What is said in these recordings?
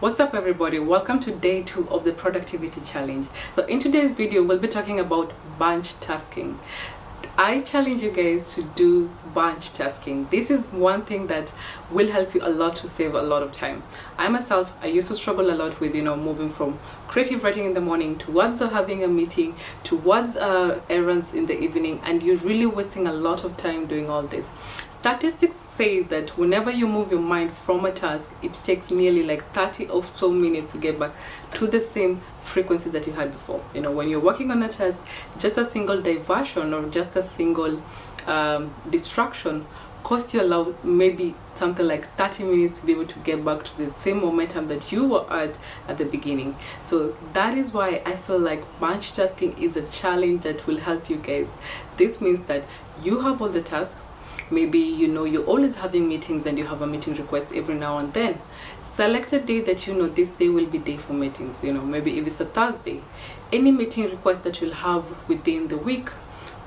What's up everybody, welcome to day 2 of the productivity challenge. So in today's video we'll be talking about bunch tasking. I challenge you guys to do bunch tasking. This is one thing that will help you a lot to save a lot of time. I used to struggle a lot with moving from creative writing in the morning towards having a meeting, towards errands in the evening, and you're really wasting a lot of time doing all this. Statistics say that whenever you move your mind from a task, it takes nearly like 30 or so minutes to get back to the same frequency that you had before. When you're working on a task, just a single diversion or just a single distraction costs you maybe something like 30 minutes to be able to get back to the same momentum that you were at the beginning. So that is why I feel like bunch tasking is a challenge that will help you guys. This means that you have all the tasks. Maybe you're always having meetings and you have a meeting request every now and then. Select a day that this day will be day for meetings. Maybe if it's a Thursday, any meeting request that you'll have within the week,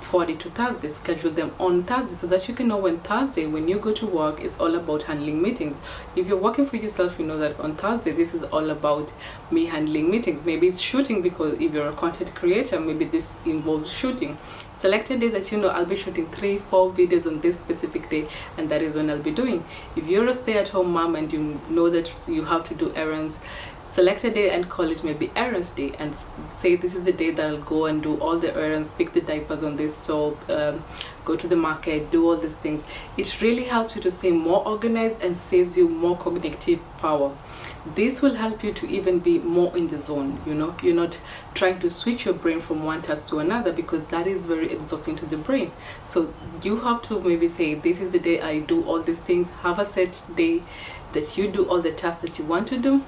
forward it to Thursday. Schedule them on Thursday so that you can know when you go to work, it's all about handling meetings. If you're working for yourself, you know that on Thursday this is all about me handling meetings. Maybe it's shooting, because if you're a content creator, maybe this involves shooting. Select a day that I'll be shooting 3-4 videos on this specific day, and that is when I'll be doing. If you're a stay-at-home mom and you know that you have to do errands, select a day and call it maybe errands day, and say this is the day that I'll go and do all the errands, pick the diapers on this stove, go to the market, do all these things. It really helps you to stay more organized and saves you more cognitive power. This will help you to even be more in the zone. You're not trying to switch your brain from one task to another, because that is very exhausting to the brain. So you have to maybe say, this is the day I do all these things. Have a set day that you do all the tasks that you want to do,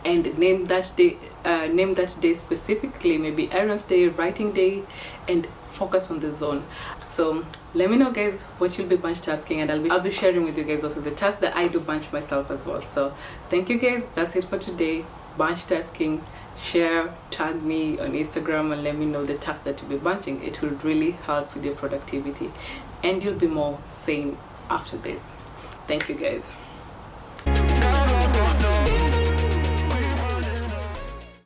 and name that day specifically, maybe errands day, writing day, and focus on the zone. So let me know guys what you'll be bunch tasking, and I'll be sharing with you guys also the tasks that I do bunch myself as well. So thank you guys, that's it for today. Bunch tasking. Share, tag me on Instagram and let me know the tasks that you'll be bunching. It will really help with your productivity and you'll be more sane after this. Thank you guys.